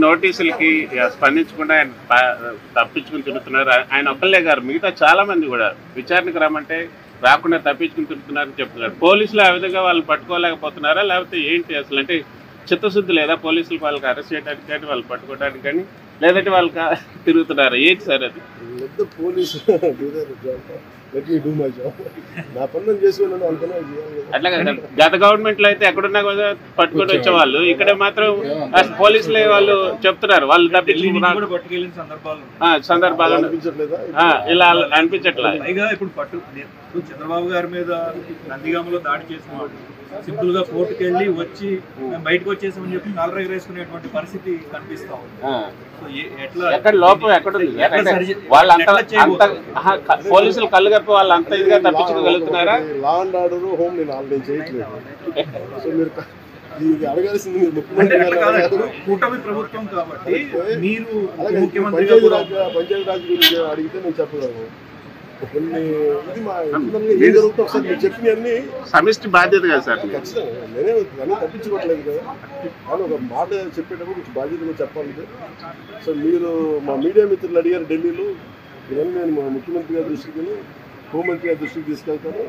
నోటీసులకి స్పందించకుండా ఆయన తప్పించుకుని తిరుగుతున్నారు. ఆయన ఒక్కళ్ళే గారు, మిగతా చాలా మంది కూడా విచారణకు రమ్మంటే రాకుండా తప్పించుకుని తిరుగుతున్నారని చెప్తున్నారు. పోలీసులు ఆ విధంగా వాళ్ళు పట్టుకోలేకపోతున్నారా, లేకపోతే ఏంటి అసలు? అంటే చిత్తశుద్ధి లేదా పోలీసులు వాళ్ళకి అరెస్ట్ చేయడానికి కానీ వాళ్ళు పట్టుకోవడానికి కానీ, లేదంటే వాళ్ళు తిరుగుతున్నారు? ఏంటి సార్ అది? అట్లా కదా, గత గవర్నమెంట్ లో అయితే ఎక్కడున్నా కూడా పట్టుకొని వచ్చేవాళ్ళు, ఇక్కడ మాత్రం పోలీసులే వాళ్ళు చెప్తున్నారు వాళ్ళు తప్పించుకున్న సందర్భాలు ఇలా అనిపించట్లేదు. పైగా ఇప్పుడు చంద్రబాబు గారి మీద నందిగామలో దాడి చేసిన సింపుల్ గా కోర్టుకు వెళ్ళి వచ్చి మేము బయటకు వచ్చేసామని చెప్పి కాలర్ ఎగరేసుకునేటువంటి పరిస్థితి కనిపిస్తా ఉంది. ఎక్కడ లోపం ఎక్కడుంది? వాళ్ళంతా పోలీసులు కళ్ళు కప్పి వాళ్ళు అంత ఇదిగా తప్పించుకోగలుగుతున్నారా? లా అండ్ ఆర్డర్ హోమ్ నేను ఆల్రెడీ చేయట్లేదు. సో మీరు అడగాల్సింది మీరు కూటమి ప్రభుత్వం కాబట్టి మీరు పంచాయతీ రాజ్ గురించి అడిగితే నేను చెప్పగలను. కొన్ని ఇది మా ఏం జరుగుతుందో ఒకసారి మీరు చెప్పినవన్నీ సమిష్టి బాధ్యత కదా సార్. ఖచ్చితంగా నేనే అన్నీ తప్పించుకోవట్లేదు కదా, కానీ ఒక మాట చెప్పేటప్పుడు కొంచెం బాధ్యతగా చెప్పాలి. సో మీరు మా మీడియా మిత్రులు అడిగారు ఢిల్లీలో, ఇవన్నీ నేను మా ముఖ్యమంత్రి గారి దృష్టికి, హోంమంత్రి గారి దృష్టికి తీసుకెళ్తాను.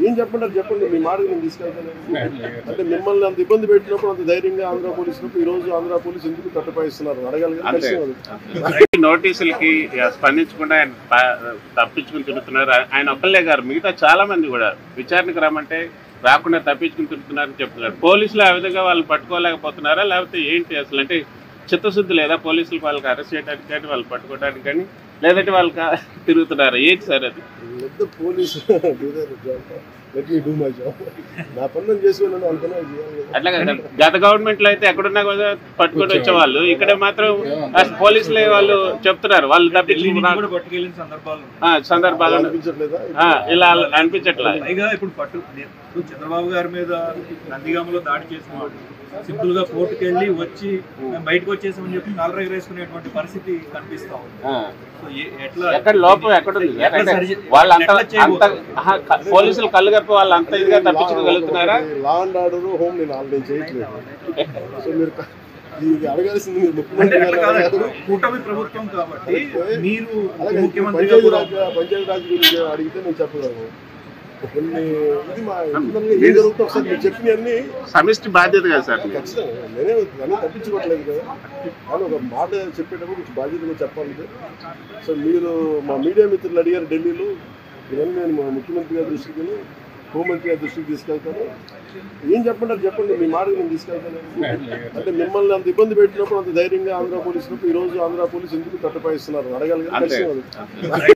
ఏం చెప్పంటారు చెప్పండి, మీ మాటకు నేను తీసుకెళ్తాను. అంటే మిమ్మల్ని అంత ఇబ్బంది పెట్టినప్పుడు, అంత ధైర్యంగా ఆంధ్ర పోలీసులకు ఈ రోజు ఆంధ్ర పోలీసు ఎందుకు తట్టపాయిస్తున్నారు అడగాలి కదా. నోటీసులకి స్పందించకుండా ఆయన తప్పించుకుని తిరుగుతున్నారు. ఆయన ఒక్కళ్ళే గారు, మిగతా చాలా మంది కూడా విచారణకు రమ్మంటే రాకుండా తప్పించుకుని తిరుగుతున్నారని చెప్తున్నారు. పోలీసులు ఆ విధంగా వాళ్ళు పట్టుకోలేకపోతున్నారా, లేకపోతే ఏంటి అసలు? అంటే చిత్తశుద్ధి లేదా పోలీసులు వాళ్ళకి అరెస్ట్ చేయడానికి కానీ వాళ్ళు పట్టుకోవడానికి కానీ, లేదంటే వాళ్ళు తిరుగుతున్నారు? ఏంటి సార్ అది? అట్లా కదా, గత గవర్నమెంట్ లో అయితే ఎక్కడున్నా కూడా పట్టుకొని వచ్చేవాళ్ళు, ఇక్కడ మాత్రం పోలీసులే వాళ్ళు చెప్తున్నారు వాళ్ళు తప్పించుకున్న సందర్భాలు ఇలా అనిపించట్లేదు. పైగా ఇప్పుడు చంద్రబాబు గారి మీద నందిగామలో దాడి చేసిన సింపుల్ గా కోర్టుకు వెళ్ళి వచ్చి మేము బయటకు వచ్చేసామని చెప్పి కాలర్ ఎగరేసుకునేటువంటి పరిస్థితి కనిపిస్తా ఉంది. ఎక్కడ లోపం ఎక్కడుంది? వాళ్ళంతా పోలీసులు కళ్ళు కప్పి వాళ్ళు అంత ఇదిగా తప్పించుకోగలుగుతున్నారా? లా అండ్ ఆర్డర్ హోమ్ నేను ఆల్రెడీ చేయట్లేదు. సో మీరు అడగాల్సింది మీరు ముఖ్యమంత్రి కూటమి ప్రభుత్వం కాబట్టి మీరు పంచాయతీ రాజ్ గురించి అడిగితే నేను చెప్పగలను. కొన్ని ఇది మా ఏం జరుగుతుందో ఒకసారి మీరు చెప్పినవన్నీ సమిష్టి బాధ్యత కదా సార్. ఖచ్చితంగా నేనే అన్నీ తప్పించుకోవట్లేదు కదా, కానీ ఒక మాట చెప్పేటప్పుడు కొంచెం బాధ్యతగా చెప్పాలి. సో మీరు మా మీడియా మిత్రులు అడిగారు ఢిల్లీలో, ఇవన్నీ నేను మా ముఖ్యమంత్రి గారి దృష్టికి, హోంమంత్రి గారి దృష్టికి తీసుకెళ్తాను. ఏం చెప్పంటారు చెప్పండి, మీ మాటకు నేను తీసుకెళ్తాను. అంటే మిమ్మల్ని అంత ఇబ్బంది పెట్టినప్పుడు, అంత ధైర్యంగా ఆంధ్ర పోలీసులకు ఈ రోజు ఆంధ్ర పోలీసు ఎందుకు తట్టపాయిస్తున్నారు అడగాలి కదా.